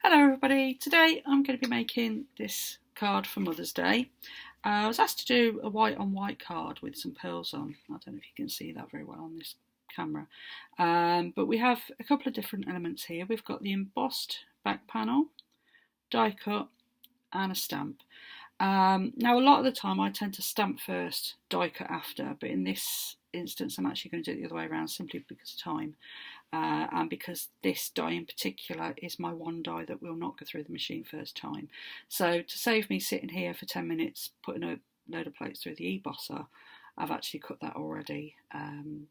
Hello everybody, today I'm going to be making this card for Mother's Day. I was asked to do a white on white card with some pearls on. I don't know if you can see that very well on this camera. But we have a couple of different elements here. We've got the embossed back panel, die cut and a stamp. Now a lot of the time I tend to stamp first, die cut after, but in this instance I'm actually going to do it the other way around simply because of time. And because this die in particular is my one die that will not go through the machine first time. So to save me sitting here for 10 minutes putting a load of plates through the ebosser, I've actually cut that already,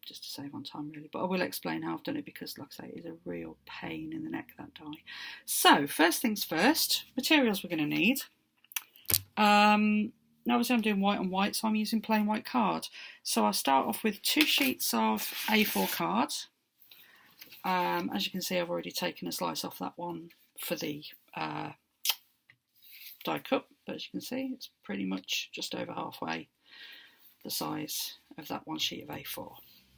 just to save on time really. But I will explain how I've done it because, like I say, it is a real pain in the neck, that die. So first things first, materials we're going to need. Now obviously I'm doing white on white, so I'm using plain white card. So I'll start off with 2 sheets of A4 card. As you can see, I've already taken a slice off that one for the die cut, but as you can see, it's pretty much just over halfway the size of that one sheet of A4,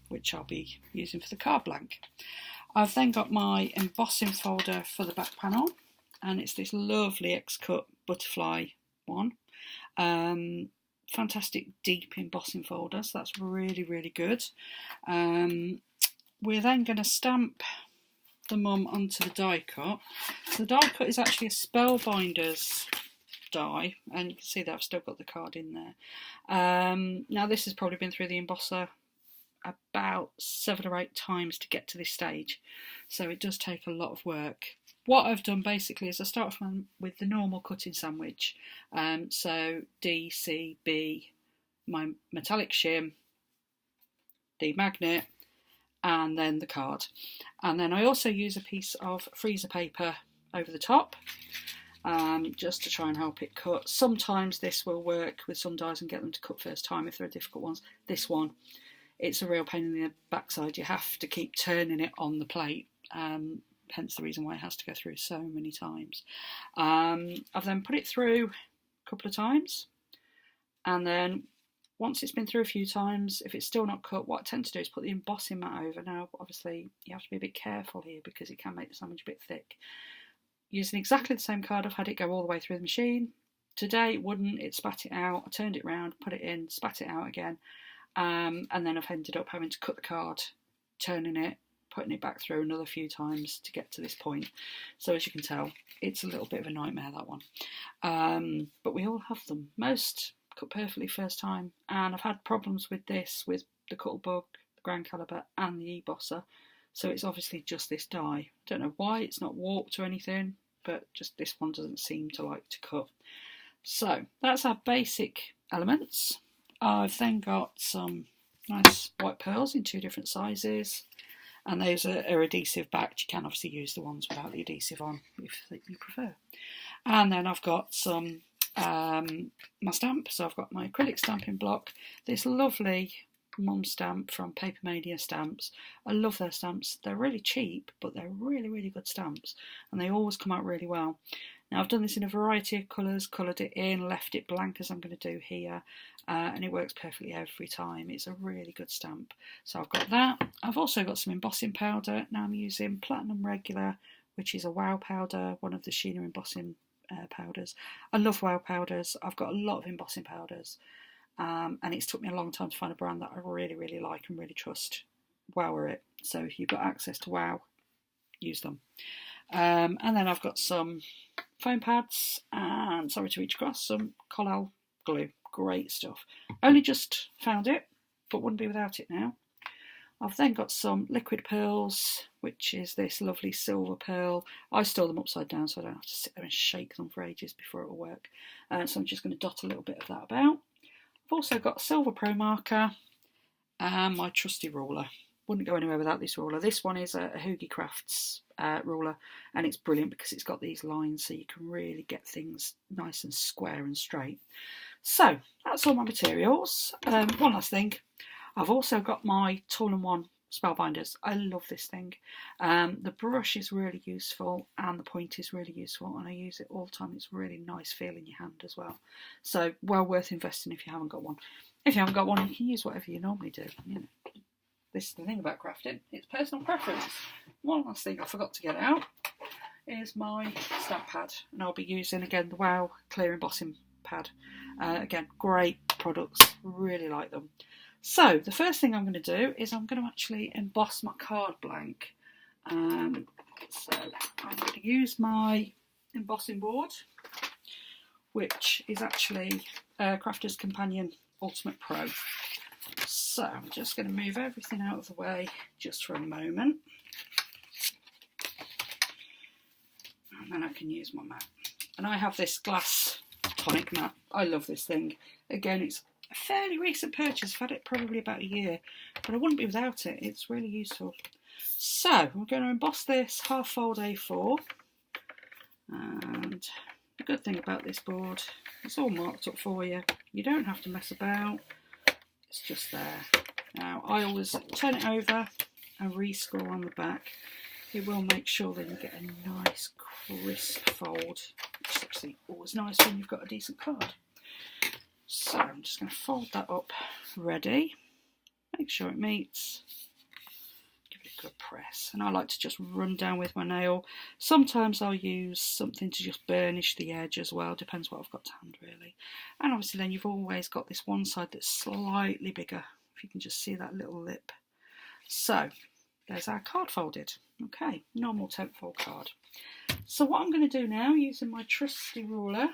which I'll be using for the card blank. I've then got my embossing folder for the back panel, and it's this lovely X-cut butterfly one. Fantastic deep embossing folder, so that's really, really good. We're then going to stamp the mum onto the die cut. So the die cut is actually a Spellbinders die, and you can see that I've still got the card in there. Now this has probably been through the embosser about 7 or 8 times to get to this stage, so it does take a lot of work. What I've done basically is I start off with the normal cutting sandwich, so D, C, B, my metallic shim, the magnet, and then the card. And then I also use a piece of freezer paper over the top, just to try and help it cut. Sometimes this will work with some dies and get them to cut first time if they're difficult ones. This one, it's a real pain in the backside. You have to keep turning it on the plate, hence the reason why it has to go through so many times. I've then put it through a couple of times, and then once it's been through a few times, if it's still not cut, what I tend to do is put the embossing mat over. Now, obviously, you have to be a bit careful here because it can make the sandwich a bit thick. Using exactly the same card, I've had it go all the way through the machine. Today, it wouldn't. It spat it out. I turned it round, put it in, spat it out again. And then I've ended up having to cut the card, turning it, putting it back through another few times to get to this point. So as you can tell, it's a little bit of a nightmare, that one. But we all have them. Most cut perfectly first time, and I've had problems with this with the Cuttlebug, the ground caliber and the ebosser, so it's obviously just this die. Don't know why it's not warped or anything, but just this one doesn't seem to like to cut. So that's our basic elements. I've then got some nice white pearls in 2 different sizes, and those are adhesive backed. You can obviously use the ones without the adhesive on if you prefer. And then I've got some my stamp, so I've got my acrylic stamping block, this lovely mum stamp from Paper Mania Stamps. I love their stamps. They're really cheap, but they're really, really good stamps, and they always come out really well. Now I've done this in a variety of colours, coloured it in, left it blank as I'm going to do here, and it works perfectly every time. It's a really good stamp. So I've got that. I've also got some embossing powder. Now I'm using Platinum Regular, which is a wow powder, one of the Sheena embossing powders. I love wow powders. I've got a lot of embossing powders, and it's took me a long time to find a brand that I really, really like and really trust. Wow are it. So if you've got access to wow, use them. And then I've got some foam pads and, sorry to reach across, some Collall glue. Great stuff. Only just found it, but wouldn't be without it now. I've then got some liquid pearls, which is this lovely silver pearl. I store them upside down so I don't have to sit there and shake them for ages before it will work. So I'm just going to dot a little bit of that about. I've also got a Silver Pro marker and my trusty ruler. Wouldn't go anywhere without this ruler. This one is a Hoogie Crafts ruler, and it's brilliant because it's got these lines so you can really get things nice and square and straight. So that's all my materials. One last thing. I've also got my Tool-in-One Spellbinders. I love this thing. The brush is really useful and the point is really useful, and I use it all the time. It's really nice feel in your hand as well. So well worth investing if you haven't got one. If you haven't got one, you can use whatever you normally do. You know, this is the thing about crafting. It's personal preference. One last thing I forgot to get out is my stamp pad, and I'll be using again the Wow Clear Embossing Pad. Again, great products, really like them. So the first thing I'm going to do is I'm going to actually emboss my card blank. So I'm going to use my embossing board, which is actually Crafter's Companion Ultimate Pro. So I'm just going to move everything out of the way just for a moment, and then I can use my mat. And I have this glass tonic mat. I love this thing. Again, it's a fairly recent purchase. I've had it probably about a year, but I wouldn't be without it. It's really useful. So I'm going to emboss this half fold A4, and the good thing about this board, it's all marked up for you. You don't have to mess about. It's just there. Now I always turn it over and rescore on the back. It will make sure that you get a nice crisp fold. It's actually always nice when you've got a decent card. So I'm just going to fold that up, ready. Make sure it meets. Give it a good press. And I like to just run down with my nail. Sometimes I'll use something to just burnish the edge as well. Depends what I've got to hand really. And obviously then you've always got this one side that's slightly bigger. If you can just see that little lip. So there's our card folded. Okay, normal 10th fold card. So what I'm going to do now, using my trusty ruler,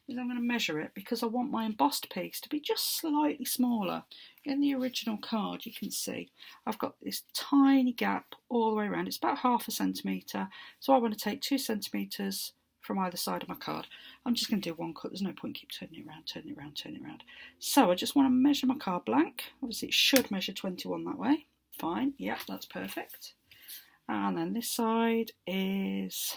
is I'm going to measure it, because I want my embossed piece to be just slightly smaller. In the original card you can see I've got this tiny gap all the way around. It's about 1/2 centimetre, so I want to take 2 centimetres from either side of my card. I'm just going to do one cut. There's no point keep turning it around, turning it around, turning it around. So I just want to measure my card blank. Obviously it should measure 21 that way. Fine, yep, that's perfect. And then this side is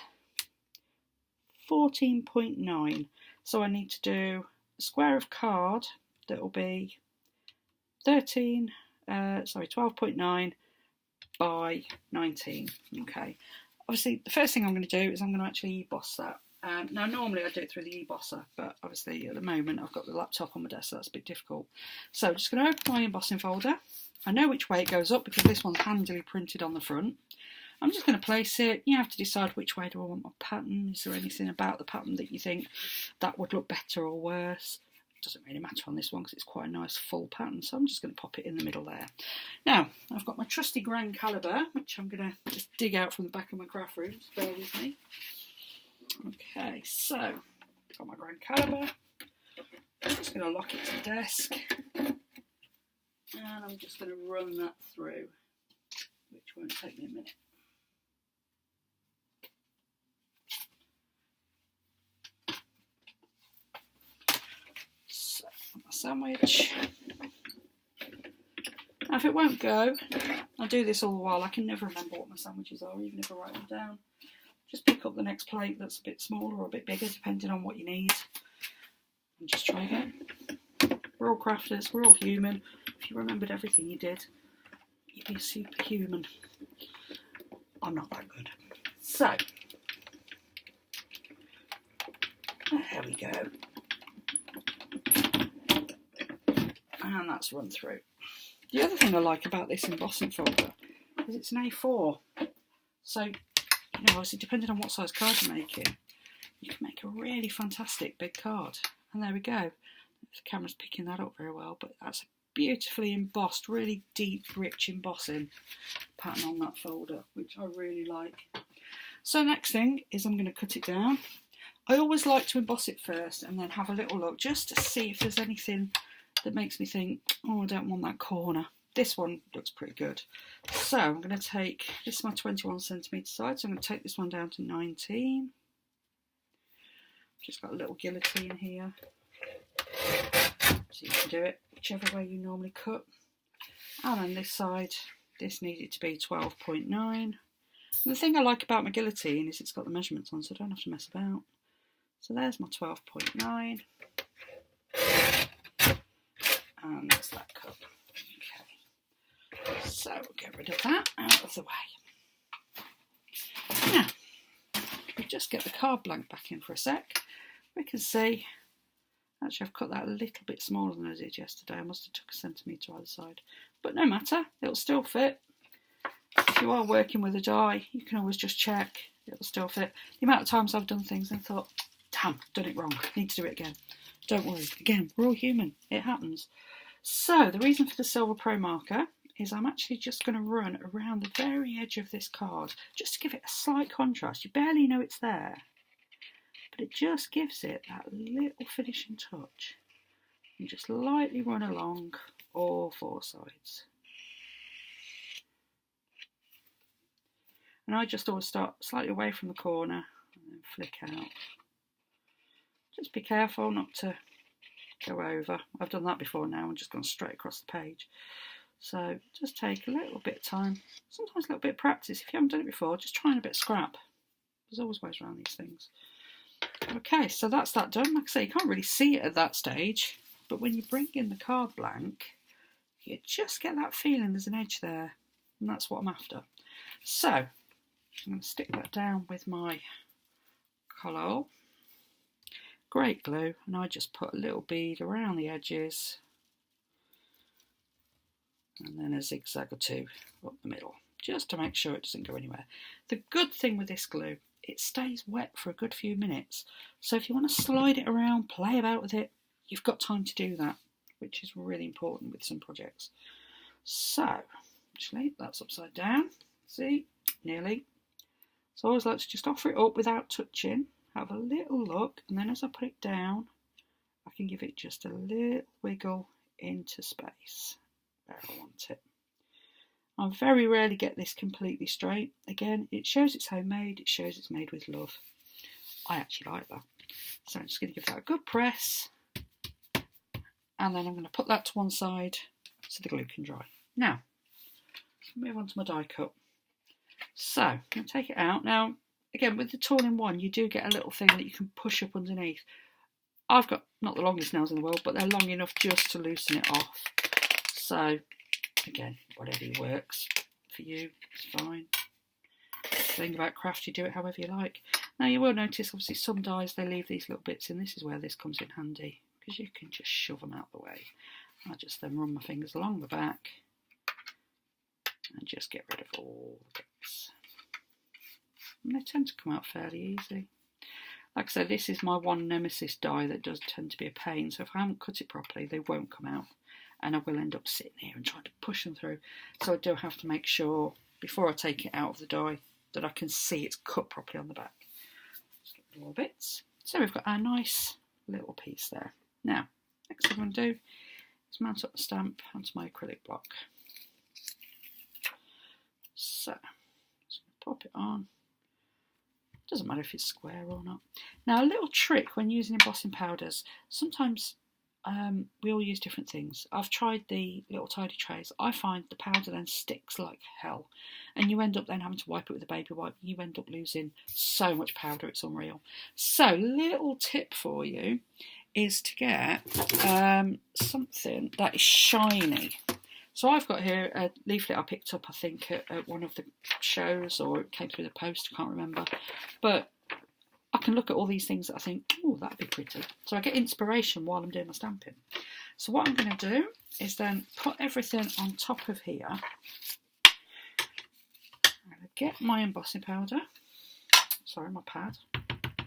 14.9. So I need to do a square of card that will be 12.9 by 19. Okay. Obviously, the first thing I'm going to do is I'm going to actually emboss that. Now, normally I do it through the embosser, but obviously at the moment I've got the laptop on my desk, so that's a bit difficult. So I'm just going to open my embossing folder. I know which way it goes up because this one's handily printed on the front. I'm just going to place it. You have to decide which way do I want my pattern. Is there anything about the pattern that you think that would look better or worse? It doesn't really matter on this one because it's quite a nice full pattern, so I'm just going to pop it in the middle there. Now, I've got my trusty Gran Caliber, which I'm going to just dig out from the back of my craft room. Just bear with me. Okay, so I've got my Gran Caliber. I'm just going to lock it to the desk, and I'm just going to run that through, which won't take me a minute. My sandwich. Now if it won't go, I do this all the while. I can never remember what my sandwiches are, even if I write them down. Just pick up the next plate that's a bit smaller or a bit bigger, depending on what you need, and just try again. We're all crafters, we're all human. If you remembered everything you did, you'd be superhuman. I'm not that good. So, there we go. And that's run through. The other thing I like about this embossing folder is it's an A4. So, you know, obviously depending on what size card you're making, you can make a really fantastic big card. And there we go. The camera's picking that up very well, but that's a beautifully embossed, really deep, rich embossing pattern on that folder, which I really like. So next thing is I'm going to cut it down. I always like to emboss it first and then have a little look just to see if there's anything that makes me think, oh, I don't want that corner. This one looks pretty good. So I'm going to take, this is my 21 centimetre side, so I'm going to take this one down to 19. Just got a little guillotine here. So you can do it whichever way you normally cut. And on this side, this needed to be 12.9. And the thing I like about my guillotine is it's got the measurements on, so I don't have to mess about. So there's my 12.9. And there's that cut. Okay. So we'll get rid of that out of the way. Now, we just get the card blank back in for a sec. We can see, actually I've cut that a little bit smaller than I did yesterday. I must have took a centimetre either side. But no matter, it'll still fit. If you are working with a die, you can always just check. it'll still fit. The amount of times I've done things and thought, damn, I've done it wrong, I need to do it again. Don't worry, again, we're all human, it happens. So the reason for the Silver Pro marker is I'm actually just going to run around the very edge of this card, just to give it a slight contrast. You barely know it's there, but it just gives it that little finishing touch. And just lightly run along all four sides. And I just always start slightly away from the corner and then flick out. Just be careful not to go over. I've done that before now and just gone straight across the page. So just take a little bit of time, sometimes a little bit of practice. If you haven't done it before, just try and a bit of scrap. There's always ways around these things. Okay, so that's that done. Like I say, you can't really see it at that stage, but when you bring in the card blank, you just get that feeling there's an edge there, and that's what I'm after. So I'm going to stick that down with my Collall Great Glue, and I just put a little bead around the edges and then a zigzag or two up the middle, just to make sure it doesn't go anywhere. The good thing with this glue, it stays wet for a good few minutes, so if you want to slide it around, play about with it, you've got time to do that, which is really important with some projects. So actually that's upside down, see, nearly. So I always like to just offer it up without touching, have a little look, and then as I put it down I can give it just a little wiggle into space where I want it. I very rarely get this completely straight. Again, it shows it's homemade, it shows it's made with love. I actually like that. So I'm just going to give that a good press, and then I'm going to put that to one side so the glue can dry. Now, let's move on to my die cut. So I'm going to take it out. Now, again, with the all-in-one, you do get a little thing that you can push up underneath. I've got not the longest nails in the world, but they're long enough just to loosen it off. So, again, whatever works for you is fine. The thing about craft, you do it however you like. Now, you will notice, obviously, some dies, they leave these little bits in. This is where this comes in handy, because you can just shove them out the way. I just then run my fingers along the back and just get rid of all the bits. And they tend to come out fairly easy. Like I said, this is my one nemesis die that does tend to be a pain, so if I haven't cut it properly, they won't come out, and I will end up sitting here and trying to push them through. So I do have to make sure, before I take it out of the die, that I can see it's cut properly on the back. Just get rid of all bits. So we've got our nice little piece there. Now, next thing I'm going to do is mount up the stamp onto my acrylic block. So, just pop it on. Doesn't matter if it's square or not. Now, a little trick when using embossing powders, sometimes we all use different things. I've tried the little tidy trays. I find the powder then sticks like hell, and you end up then having to wipe it with a baby wipe. You end up losing so much powder, it's unreal. So, little tip for you is to get something that is shiny. So I've got here a leaflet I picked up, I think, at one of the shows, or it came through the post, I can't remember. But I can look at all these things that I think, oh, that'd be pretty. So I get inspiration while I'm doing my stamping. So what I'm going to do is then put everything on top of here. I'm going to get my embossing powder, sorry, my pad.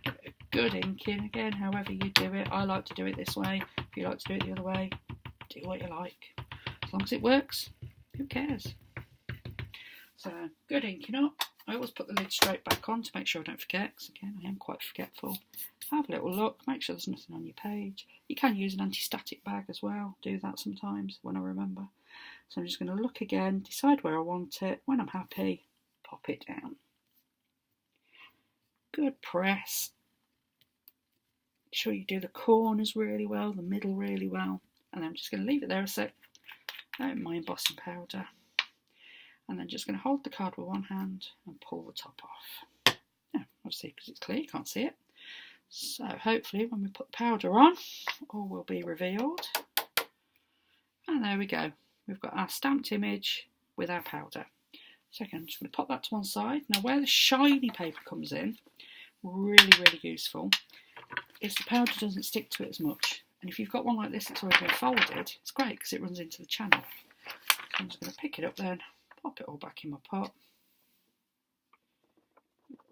Get a good ink in, again, however you do it. I like to do it this way. If you like to do it the other way, do what you like. As long as it works, who cares? So, good inking up. I always put the lid straight back on to make sure I don't forget, because again, I am quite forgetful. Have a little look, make sure there's nothing on your page. You can use an anti-static bag as well, do that sometimes when I remember. So I'm just going to look again, decide where I want it. When I'm happy, pop it down. Good press. Make sure you do the corners really well, the middle really well. And then I'm just going to leave it there a sec. My embossing powder, and then just going to hold the card with one hand and pull the top off. Yeah, obviously because it's clear you can't see it. So hopefully when we put the powder on, all will be revealed. And there we go. We've got our stamped image with our powder. So again, I'm just going to pop that to one side. Now where the shiny paper comes in, really, really useful, is the powder doesn't stick to it as much. And if you've got one like this that's already been folded, it's great because it runs into the channel. So I'm just going to pick it up then, pop it all back in my pot.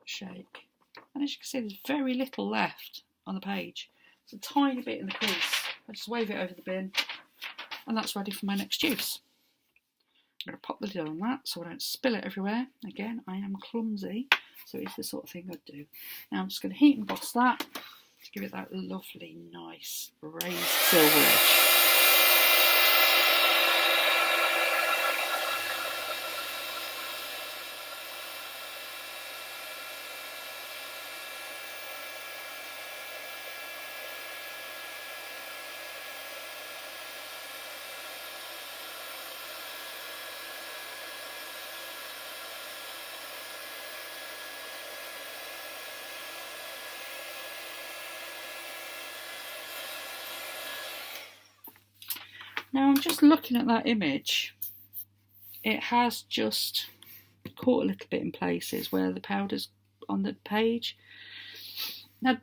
shake. And as you can see, there's very little left on the page. It's a tiny bit in the crease. I just wave it over the bin, and that's ready for my next use. I'm going to pop the lid on that so I don't spill it everywhere. Again, I am clumsy, so it's the sort of thing I'd do. Now I'm just going to heat and emboss that to give it that lovely, nice raised silver edge. Now I'm just looking at that image. It has just caught a little bit in places where the powder's on the page. Now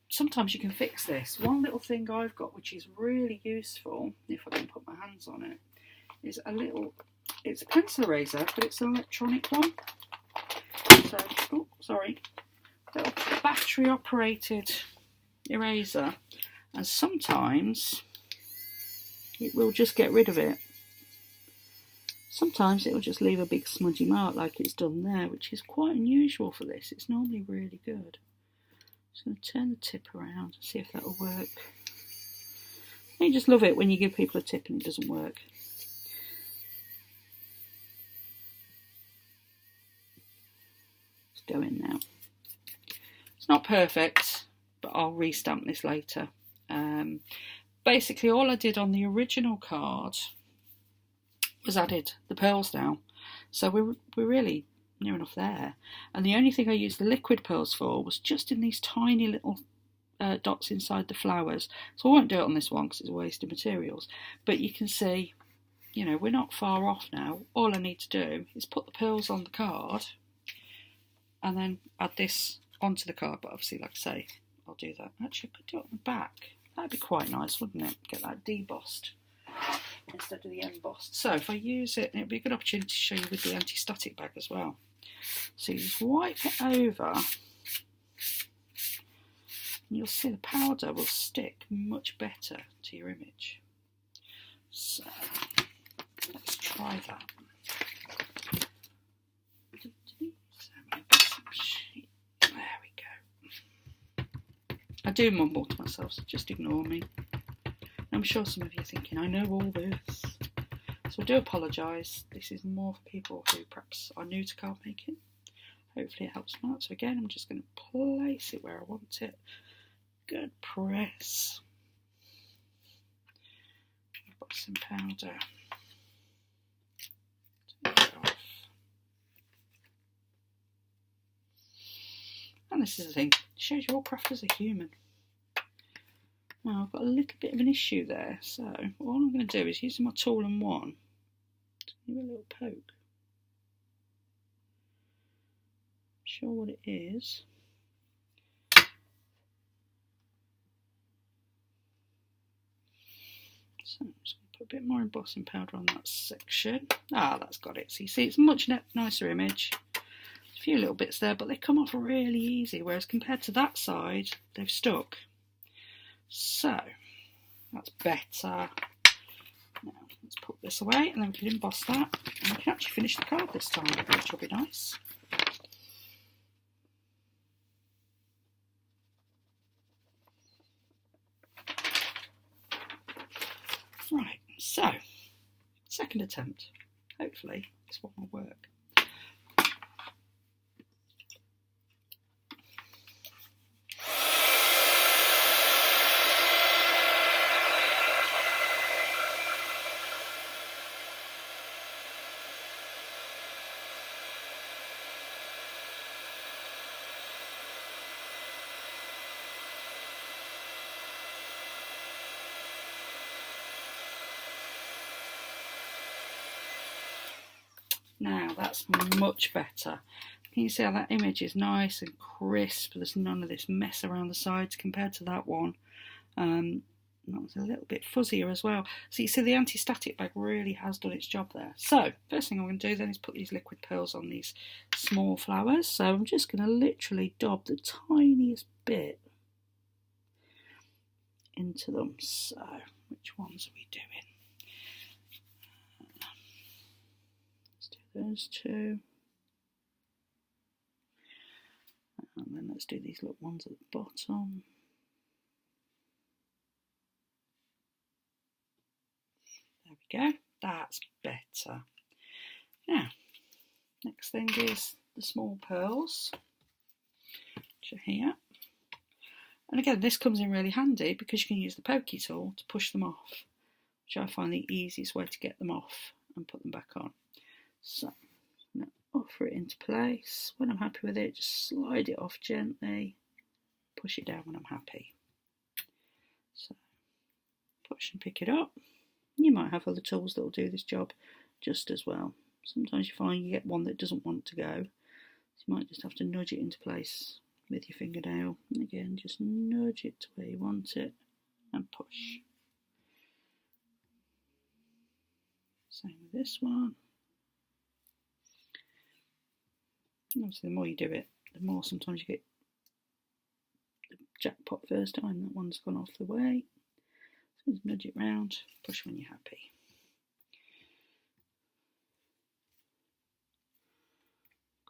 sometimes you can fix this. One little thing I've got which is really useful, if I can put my hands on it, is it's a pencil eraser, but it's an electronic one. So, little battery operated eraser, and sometimes it will just get rid of it. Sometimes it will just leave a big smudgy mark like it's done there, which is quite unusual for this. It's normally really good. Just going to turn the tip around and see if that will work. You just love it when you give people a tip and it doesn't work. Let's go in now. It's not perfect, but I'll restamp this later. Basically, all I did on the original card was added the pearls now. So we're really near enough there. And the only thing I used the liquid pearls for was just in these tiny little dots inside the flowers. So I won't do it on this one because it's a waste of materials. But you can see, you know, we're not far off now. All I need to do is put the pearls on the card and then add this onto the card. But obviously, like I say, I'll do that. Actually, I could do it on the back. That'd be quite nice, wouldn't it? Get that debossed instead of the embossed. So if I use it, it'd be a good opportunity to show you with the anti-static bag as well. So you just wipe it over, and you'll see the powder will stick much better to your image. So let's try that. There we go. I do mumble to myself, so just ignore me. I'm sure some of you are thinking, I know all this. So I do apologise. This is more for people who perhaps are new to card making. Hopefully it helps them out. So again, I'm just going to place it where I want it. Good press. Put some powder. Take it off. And this is the thing. It shows your craft as a human. Now I've got a little bit of an issue there, so all I'm going to do is using my tool and one, give it a little poke. Sure what it is. So I'm just going to put a bit more embossing powder on that section. Ah, that's got it. So you see it's a much nicer image. A few little bits there, but they come off really easy, whereas compared to that side, they've stuck. So, that's better. Now, let's put this away and then we can emboss that. And we can actually finish the card this time, which will be nice. Right, so, second attempt. Hopefully, this one will work. Now that's much better. Can you see how that image is nice and crisp? There's none of this mess around the sides compared to that one. that was a little bit fuzzier as well. So you see the anti-static bag really has done its job there. So first thing I'm going to do then is put these liquid pearls on these small flowers. So I'm just going to literally dab the tiniest bit into them. So which ones are we doing? Let's do those two. And then let's do these little ones at the bottom. There we go, that's better. Now, next thing is the small pearls, which are here. And again, this comes in really handy because you can use the pokey tool to push them off, which I find the easiest way to get them off and put them back on. So, I'm going to offer it into place. When I'm happy with it, just slide it off gently, push it down when I'm happy. So, push and pick it up. You might have other tools that will do this job just as well. Sometimes you find you get one that doesn't want to go, so you might just have to nudge it into place with your fingernail. And again, just nudge it to where you want it and push. Same with this one. And obviously, the more you do it, the more sometimes you get the jackpot first time. That one's gone off the way. Just nudge it round, push when you're happy.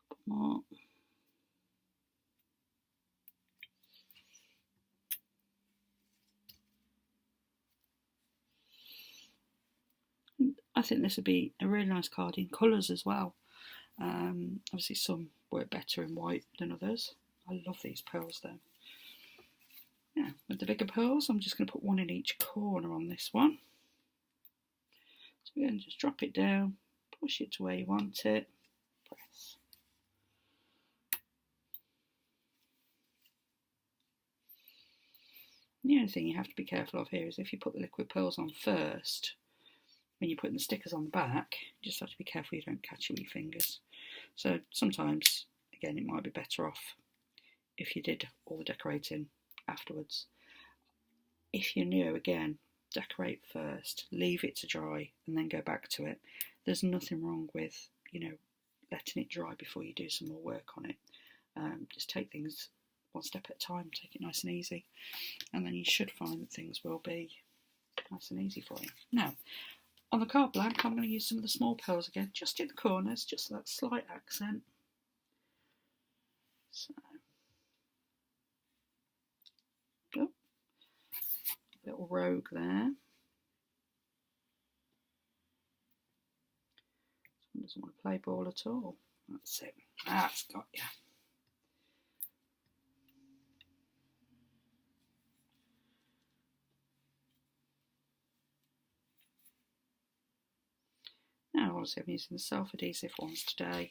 Couple more. I think this would be a really nice card in colours as well. Obviously some work better in white than others. I love these pearls though. Yeah, with the bigger pearls, I'm just going to put one in each corner on this one. So again, just drop it down, push it to where you want it, press. The only thing you have to be careful of here is if you put the liquid pearls on first, when you're putting the stickers on the back, you just have to be careful you don't catch it with your fingers. So sometimes, again, it might be better off if you did all the decorating afterwards. If you're new, again, decorate first, leave it to dry and then go back to it. There's nothing wrong with, letting it dry before you do some more work on it. Just take things one step at a time, take it nice and easy, and then you should find that things will be nice and easy for you. Now, on the card blank, I'm going to use some of the small pearls again, just in the corners, just that slight accent. So, oh, little rogue there. This one doesn't want to play ball at all. That's it. That's got you. Now, obviously, I'm using the self-adhesive ones today. I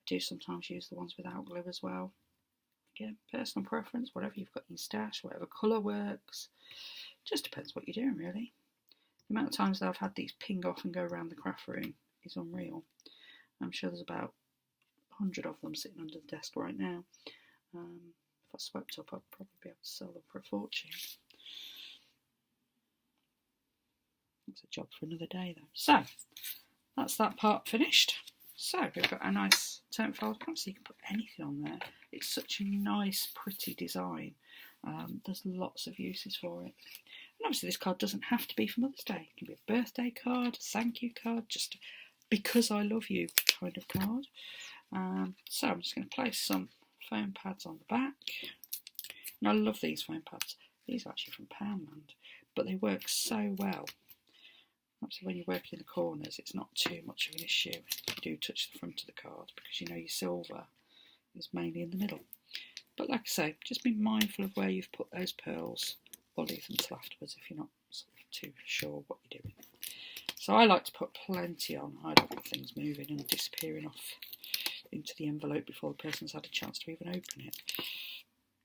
do sometimes use the ones without glue as well. Again, personal preference, whatever you've got in your stash, whatever colour works. Just depends what you're doing, really. The amount of times that I've had these ping off and go around the craft room is unreal. I'm sure there's about 100 of them sitting under the desk right now. If I swept up, I'd probably be able to sell them for a fortune. That's a job for another day, though. So, that's that part finished. So, we've got a nice turn fold cap, so you can put anything on there. It's such a nice, pretty design. There's lots of uses for it. And obviously, this card doesn't have to be for Mother's Day. It can be a birthday card, a thank you card, just because I love you kind of card. So, I'm just going to place some foam pads on the back. And I love these foam pads. These are actually from Poundland, but they work so well. Obviously, when you're working in the corners, it's not too much of an issue if you do touch the front of the card, because you know your silver is mainly in the middle. But like I say, just be mindful of where you've put those pearls, or leave them till afterwards if you're not sort of too sure what you're doing. So I like to put plenty on. I don't want things moving and disappearing off into the envelope before the person's had a chance to even open it.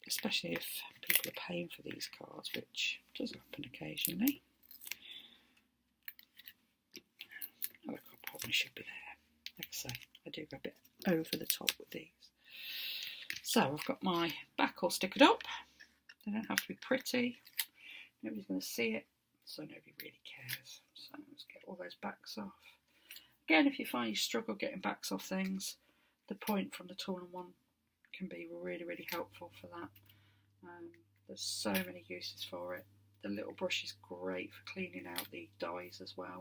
Especially if people are paying for these cards, which does happen occasionally. Oh, I probably should be there. Like I say, I do go a bit over the top with these. So I've got my back all stickered up. They don't have to be pretty. Nobody's going to see it, so nobody really cares. So let's get all those backs off. Again, if you find you struggle getting backs off things, the point from the Tool-and-One can be really, really helpful for that. There's so many uses for it. The little brush is great for cleaning out the dies as well.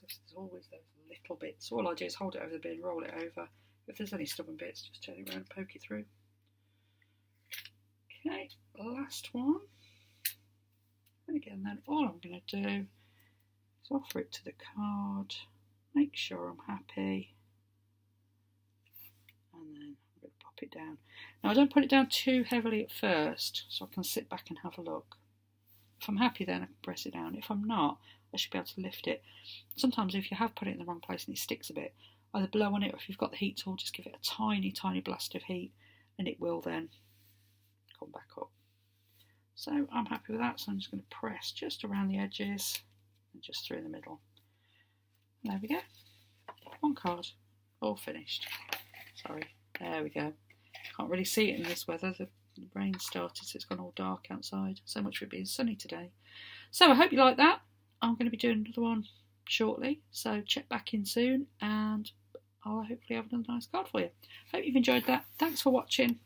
There's always those little bits. All I do is hold it over the bin, roll it over. If there's any stubborn bits, just turn it around and poke it through. Okay, last one. And again, then all I'm going to do is offer it to the card, make sure I'm happy, and then I'm going to pop it down. Now I don't put it down too heavily at first, so I can sit back and have a look. If I'm happy, then I can press it down. If I'm not, I should be able to lift it. Sometimes if you have put it in the wrong place and it sticks a bit, either blow on it, or if you've got the heat tool, just give it a tiny, tiny blast of heat, and it will then come back up. So I'm happy with that, so I'm just going to press just around the edges and just through the middle. And there we go. One card, all finished. Sorry, there we go. Can't really see it in this weather. The rain started, so it's gone all dark outside. So much for it being sunny today. So I hope you like that. I'm going to be doing another one shortly, so check back in soon, and I'll hopefully have another nice card for you. Hope you've enjoyed that. Thanks for watching.